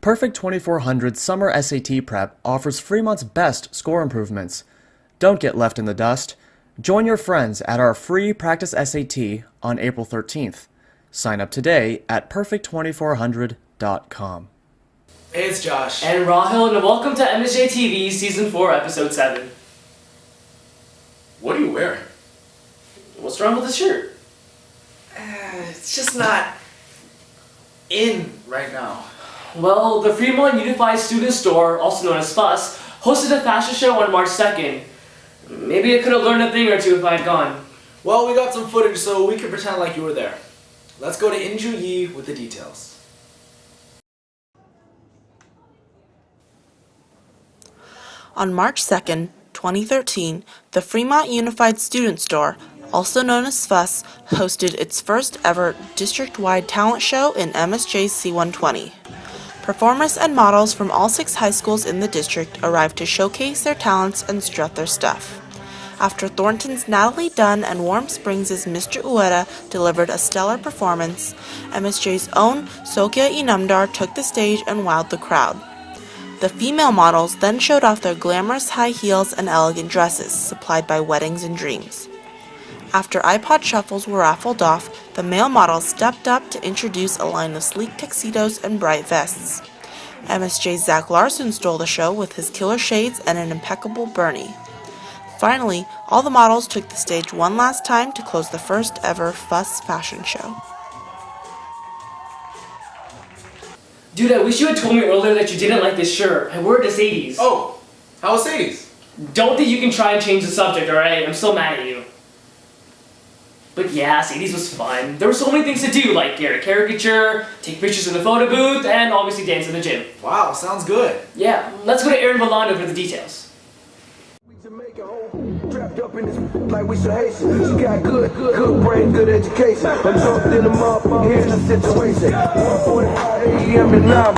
Perfect 2400 Summer SAT Prep offers Fremont's best score improvements. Don't get left in the dust. Join your friends at our free Practice SAT on April 13th. Sign up today at perfect2400.com. Hey, it's Josh. And Rahul, and welcome to MSJTV Season 4, Episode 7. What are you wearing? What's wrong with this shirt? It's just not in right now. Well, the Fremont Unified Student Store, also known as FUS, hosted a fashion show on March 2nd. Maybe I could have learned a thing or two if I had gone. Well, we got some footage so we can pretend like you were there. Let's go to Inju Yi with the details. On March 2nd, 2013, the Fremont Unified Student Store, also known as FUS, hosted its first ever district-wide talent show in MSJ C120. Performers and models from all 6 high schools in the district arrived to showcase their talents and strut their stuff. After Thornton's Natalie Dunn and Warm Springs' Mr. Ueda delivered a stellar performance, MSJ's own Sokya Inamdar took the stage and wowed the crowd. The female models then showed off their glamorous high heels and elegant dresses supplied by Weddings and Dreams. After iPod shuffles were raffled off, the male models stepped up to introduce a line of sleek tuxedos and bright vests. MSJ's Zach Larson stole the show with his killer shades and an impeccable Bernie. Finally, all the models took the stage one last time to close the first ever FUS fashion show. Dude, I wish you had told me earlier that you didn't like this shirt. I wore it to Sadie's. Oh, how was Sadie's? Don't think you can try and change the subject, alright? I'm still mad at you. But yeah, Sadie's was fun. There were so many things to do, like get a caricature, take pictures in the photo booth, and obviously dance in the gym. Wow, sounds good. Yeah, let's go to Aaron Vallando for the details. Trapped up in this like we should hate you. She got good brain, good education. I'm drunk in the motherfucker, here's the situation. 1:45 a.m. and now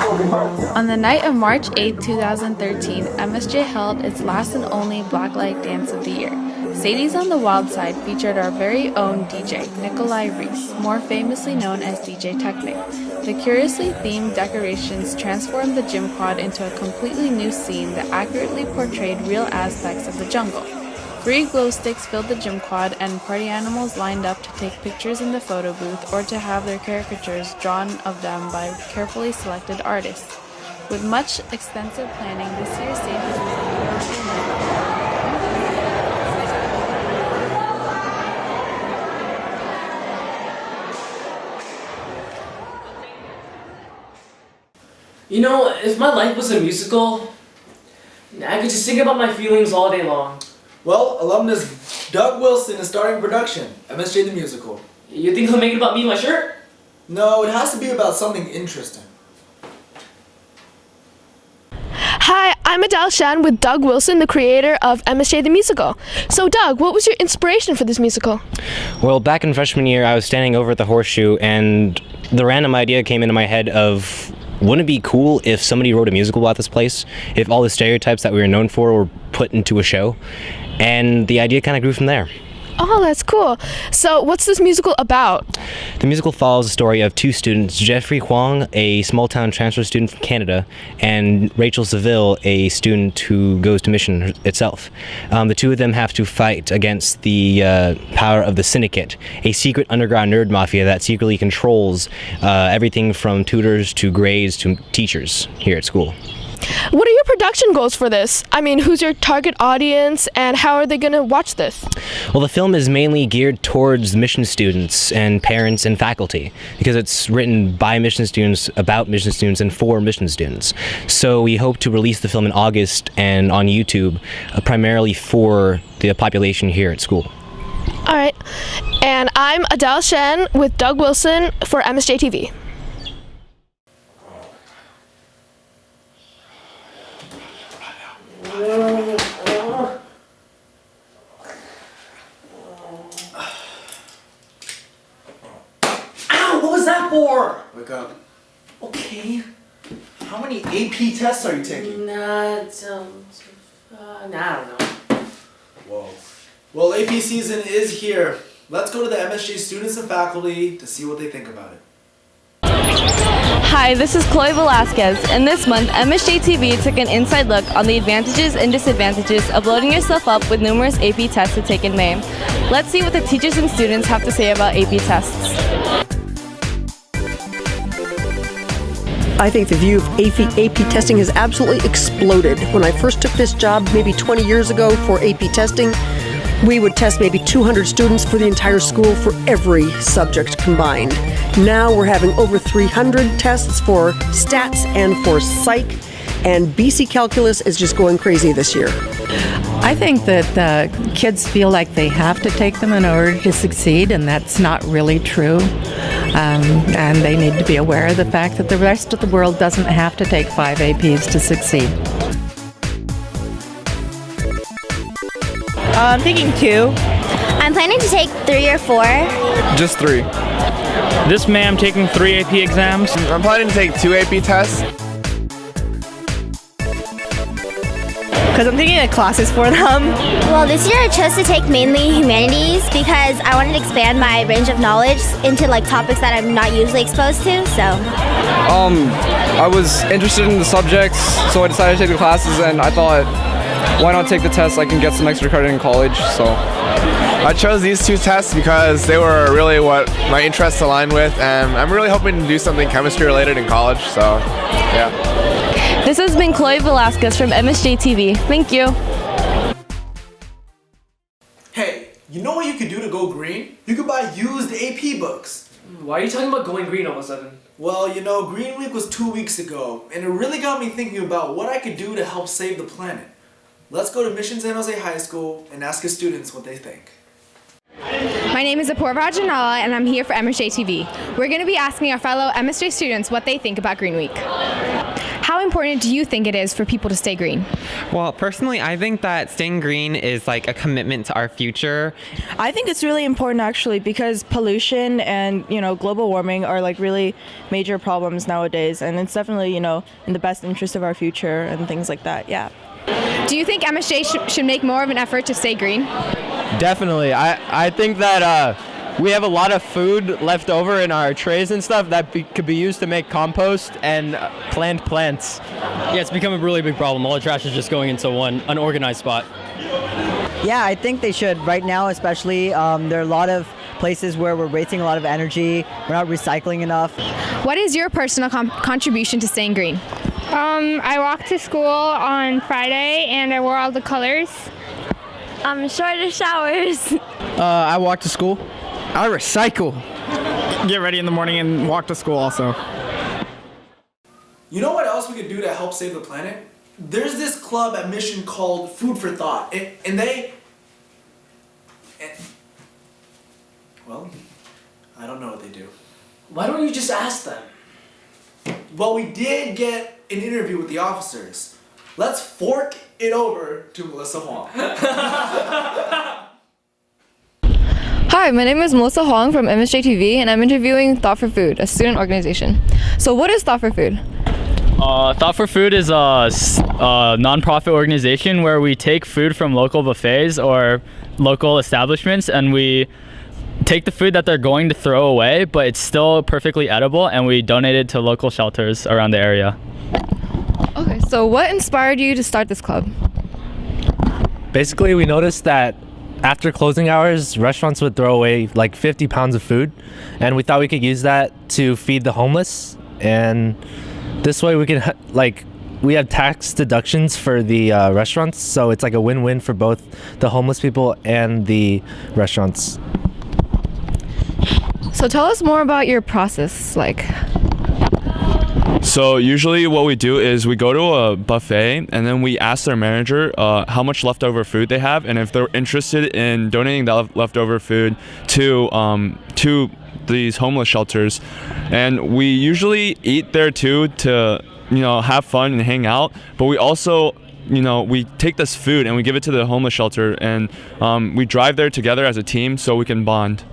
On the night of March 8, 2013, MSJ held its last and only Blacklight Dance of the Year. Sadie's on the Wild Side featured our very own DJ, Nikolai Reese, more famously known as DJ Technic. The curiously themed decorations transformed the gym quad into a completely new scene that accurately portrayed real aspects of the jungle. 3 glow sticks filled the gym quad, and party animals lined up to take pictures in the photo booth or to have their caricatures drawn of them by carefully selected artists. With much extensive planning, this year's Sadie's was a beautiful night. You know, if my life was a musical, I could just think about my feelings all day long. Well, alumnus Doug Wilson is starting production, MSJ the Musical. You think he'll make it about me and my shirt? No, it has to be about something interesting. Hi, I'm Adele Shan with Doug Wilson, the creator of MSJ the Musical. So Doug, what was your inspiration for this musical? Well, back in freshman year, I was standing over at the Horseshoe, and the random idea came into my head of, wouldn't it be cool if somebody wrote a musical about this place? If all the stereotypes that we were known for were put into a show? And the idea kind of grew from there. Oh, that's cool. So what's this musical about? The musical follows the story of 2 students, Jeffrey Huang, a small-town transfer student from Canada, and Rachel Seville, a student who goes to Mission itself. The 2 of them have to fight against the power of the Syndicate, a secret underground nerd mafia that secretly controls everything from tutors to grades to teachers here at school. What are your production goals for this? I mean, who's your target audience and how are they going to watch this? Well, the film is mainly geared towards mission students and parents and faculty because it's written by mission students, about mission students, and for mission students. So we hope to release the film in August and on YouTube, primarily for the population here at school. All right. And I'm Adele Shen with Doug Wilson for MSJTV. how many AP tests are you taking? I don't know. Whoa. Well, AP season is here. Let's go to the MSJ students and faculty to see what they think about it. Hi, this is Chloe Velasquez, and this month MSJTV took an inside look on the advantages and disadvantages of loading yourself up with numerous AP tests to take in May. Let's see what the teachers and students have to say about AP tests. I think the view of AP testing has absolutely exploded. When I first took this job maybe 20 years ago for AP testing, we would test maybe 200 students for the entire school for every subject combined. Now we're having over 300 tests for stats and for psych, and BC Calculus is just going crazy this year. I think that kids feel like they have to take them in order to succeed, and that's not really true. And they need to be aware of the fact that the rest of the world doesn't have to take 5 APs to succeed. I'm taking 2. I'm planning to take 3 or 4. Just 3. This May I'm taking 3 AP exams. I'm planning to take 2 AP tests. Because I'm taking classes for them. Well, this year I chose to take mainly humanities because I wanted to expand my range of knowledge into topics that I'm not usually exposed to, so. I was interested in the subjects, so I decided to take the classes, and I thought, why not take the test? I can get some extra credit in college, so. I chose these 2 tests because they were really what my interests aligned with, and I'm really hoping to do something chemistry related in college, so yeah. This has been Chloe Velasquez from MSJTV. Thank you. Hey, you know what you could do to go green? You could buy used AP books. Why are you talking about going green all of a sudden? Well, Green Week was 2 weeks ago, and it really got me thinking about what I could do to help save the planet. Let's go to Mission San Jose High School and ask the students what they think. My name is Apoorva Janala, and I'm here for MSJTV. We're going to be asking our fellow MSJ students what they think about Green Week. How important do you think it is for people to stay green? Well, personally, I think that staying green is a commitment to our future. I think it's really important actually because pollution and, global warming are really major problems nowadays, and it's definitely, in the best interest of our future and things like that, yeah. Do you think MSJ should make more of an effort to stay green? Definitely. I think that we have a lot of food left over in our trays and stuff that could be used to make compost and plant plants. Yeah, it's become a really big problem. All the trash is just going into one unorganized spot. Yeah, I think they should. Right now, especially, there are a lot of places where we're wasting a lot of energy. We're not recycling enough. What is your personal contribution to staying green? I walked to school on Friday and I wore all the colors. Shorter showers. I walk to school. I recycle. Get ready in the morning and walk to school also. You know what else we could do to help save the planet? There's this club at Mission called Food for Thought, and well, I don't know what they do. Why don't you just ask them? Well, we did get an interview with the officers. Let's fork it over to Melissa Huang. Hi, my name is Melissa Huang from MSJTV, and I'm interviewing Thought for Food, a student organization. So what is Thought for Food? Thought for Food is a non-profit organization where we take food from local buffets or local establishments, and we take the food that they're going to throw away, but it's still perfectly edible, and we donate it to local shelters around the area. Okay, so what inspired you to start this club? Basically, we noticed that after closing hours, restaurants would throw away 50 pounds of food, and we thought we could use that to feed the homeless, and this way we can we have tax deductions for the restaurants, so it's a win-win for both the homeless people and the restaurants. So tell us more about your process, So usually what we do is we go to a buffet and then we ask their manager how much leftover food they have, and if they're interested in donating that leftover food to these homeless shelters. And we usually eat there too to have fun and hang out, but we also we take this food and we give it to the homeless shelter, and we drive there together as a team so we can bond.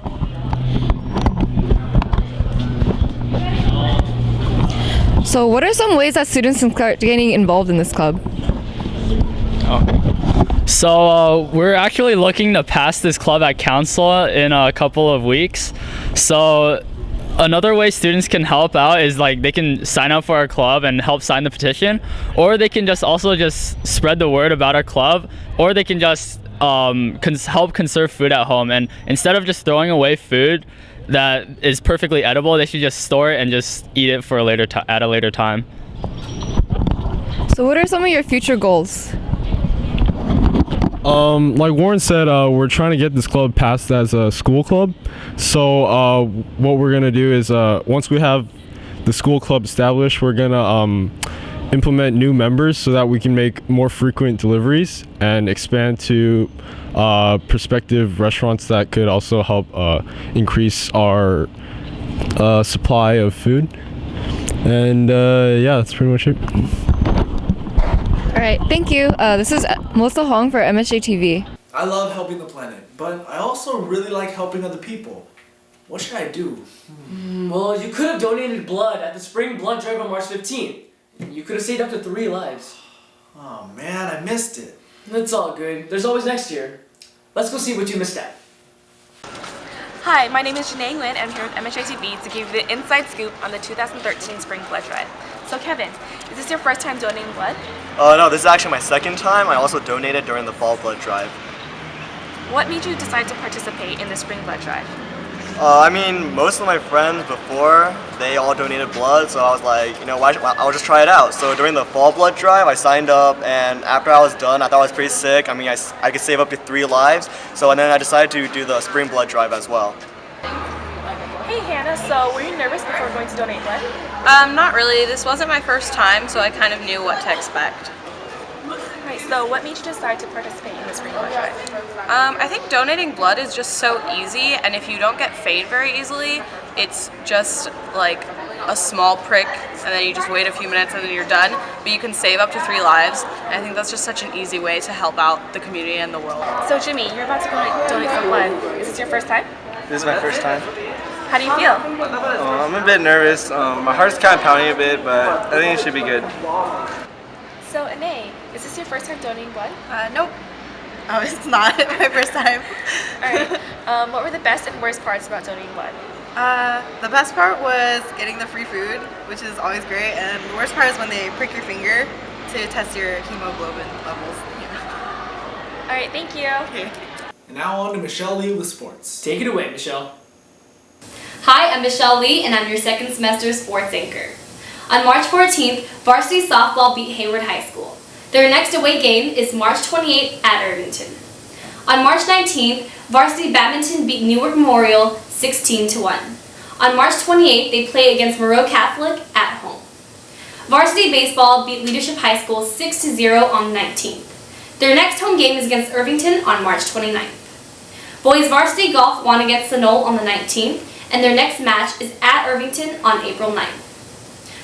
So, what are some ways that students can start getting involved in this club? So we're actually looking to pass this club at council in a couple of weeks. So another way students can help out is like they can sign up for our club and help sign the petition, or they can just spread the word about our club, or they can just help conserve food at home. And instead of just throwing away food that is perfectly edible, they should just store it and just eat it for at a later time. So, what are some of your future goals? Like Warren said, we're trying to get this club passed as a school club. So what we're gonna do is once we have the school club established, we're gonna implement new members so that we can make more frequent deliveries and expand to prospective restaurants that could also help increase our supply of food. And yeah, that's pretty much it. All right, thank you. This is Melissa Hong for MSJTV. I love helping the planet, but I also really like helping other people. What should I do? Well, you could have donated blood at the spring blood drive on March 15th. You could have saved up to 3 lives. Oh man, I missed it. It's all good. There's always next year. Let's go see what you missed out. Hi, my name is Janae Nguyen, and I'm here with MSJTV to give you the inside scoop on the 2013 Spring Blood Drive. So Kevin, is this your first time donating blood? No, this is actually my second time. I also donated during the fall blood drive. What made you decide to participate in the Spring Blood Drive? I mean, most of my friends before, they all donated blood, so I was like, you know, I'll just try it out. So during the fall blood drive, I signed up, and after I was done, I thought I was pretty sick. I mean, I could save up to 3 lives, so and then I decided to do the spring blood drive as well. Hey Hannah, so were you nervous before going to donate blood? Not really. This wasn't my first time, so I kind of knew what to expect. Alright, so what made you decide to participate in the Spring Blood Drive? I think donating blood is just so easy, and if you don't get fade very easily, it's just like a small prick, and then you just wait a few minutes and then you're done, but you can save up to 3 lives, and I think that's just such an easy way to help out the community and the world. So Jimmy, you're about to go donate some blood. Is this your first time? This is my first time. How do you feel? I'm a bit nervous. My heart's kind of pounding a bit, but I think it should be good. So Anae, is this your first time donating blood? Nope. Oh, it's not my first time. Alright, what were the best and worst parts about donating blood? The best part was getting the free food, which is always great, and the worst part is when they prick your finger to test your hemoglobin levels. Yeah. Alright, thank you. Okay. And now on to Michelle Lee with sports. Take it away, Michelle. Hi, I'm Michelle Lee, and I'm your second semester sports anchor. On March 14th, varsity softball beat Hayward High School. Their next away game is March 28th at Irvington. On March 19th, varsity badminton beat Newark Memorial 16-1. On March 28th, they play against Moreau Catholic at home. Varsity baseball beat Leadership High School 6-0 on the 19th. Their next home game is against Irvington on March 29th. Boys varsity golf won against the Knoll on the 19th, and their next match is at Irvington on April 9th.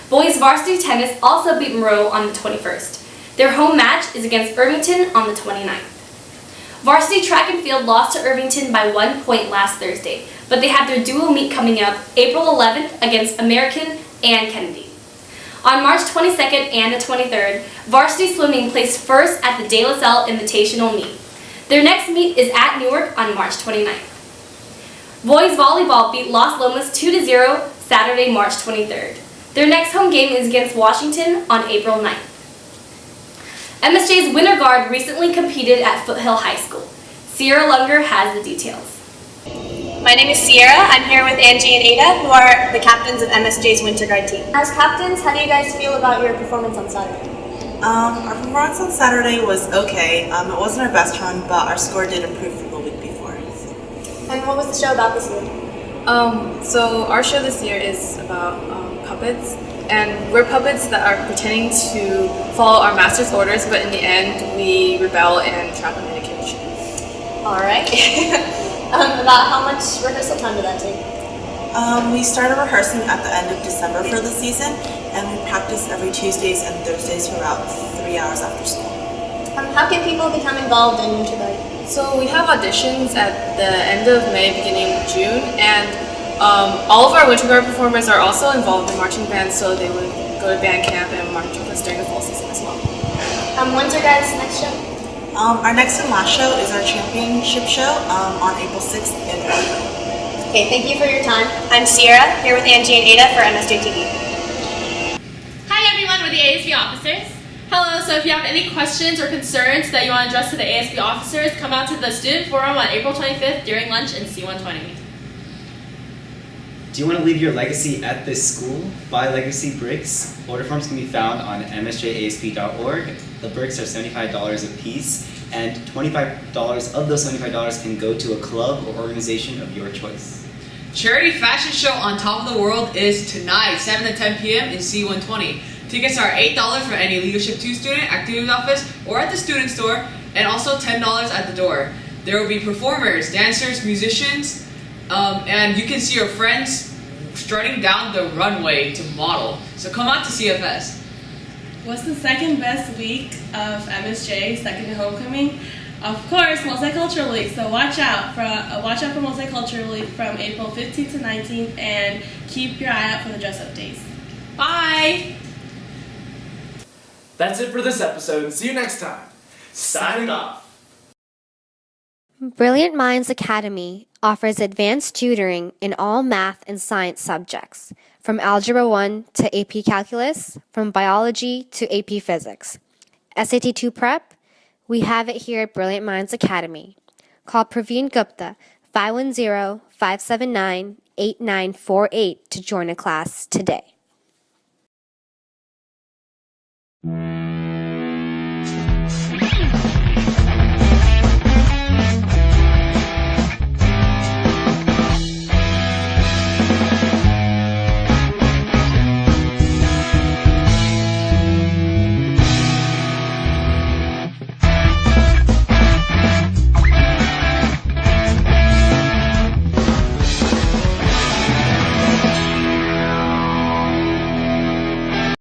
Boys varsity tennis also beat Moreau on the 21st. Their home match is against Irvington on the 29th. Varsity track and field lost to Irvington by 1 point last Thursday, but they have their dual meet coming up April 11th against American and Kennedy. On March 22nd and the 23rd, varsity swimming placed first at the De La Salle Invitational Meet. Their next meet is at Newark on March 29th. Boys volleyball beat Los Lomas 2-0 Saturday, March 23rd. Their next home game is against Washington on April 9th. MSJ's Winter Guard recently competed at Foothill High School. Sierra Lunger has the details. My name is Sierra. I'm here with Angie and Ada, who are the captains of MSJ's Winter Guard team. As captains, how do you guys feel about your performance on Saturday? Our performance on Saturday was okay. It wasn't our best run, but our score did improve from the week before. And what was the show about this year? So our show this year is about puppets, and we're puppets that are pretending to follow our master's orders, but in the end we rebel and trap them in a cage. Alright. About how much rehearsal time did that take? We started rehearsing at the end of December for the season, and we practiced every Tuesdays and Thursdays for about 3 hours after school. How can people become involved in Winter Guard? So we have auditions at the end of May, beginning of June, and all of our Winter Guard performers are also involved in marching bands, so they would go to band camp and march with us during the fall season as well. When's your guys' next show? Our next and last show is our championship show on April 6th in Orlando. Okay, thank you for your time. I'm Sierra, here with Angie and Ada for MSJTV. Hi everyone, we're the ASB officers. Hello, so if you have any questions or concerns that you want to address to the ASB officers, come out to the student forum on April 25th during lunch in C120. Do you want to leave your legacy at this school? Buy legacy bricks. Order forms can be found on msjasp.org. The bricks are $75 a piece, and $25 of those $75 can go to a club or organization of your choice. Charity fashion show on top of the world is tonight, 7 to 10 p.m. in C120. Tickets are $8 for any Leadership 2 student, activities office, or at the student store, and also $10 at the door. There will be performers, dancers, musicians, and you can see your friends strutting down the runway to model. So come out to CFS. What's the second best week of MSJ, second to homecoming? Of course, Multicultural Week. So watch out for Multicultural Week from April 15th to 19th, and keep your eye out for the dress-up days. Bye! That's it for this episode. See you next time. Signing off. Brilliant Minds Academy offers advanced tutoring in all math and science subjects, from Algebra 1 to AP Calculus, from Biology to AP Physics. SAT 2 Prep? We have it here at Brilliant Minds Academy. Call Praveen Gupta 510-579-8948 to join a class today.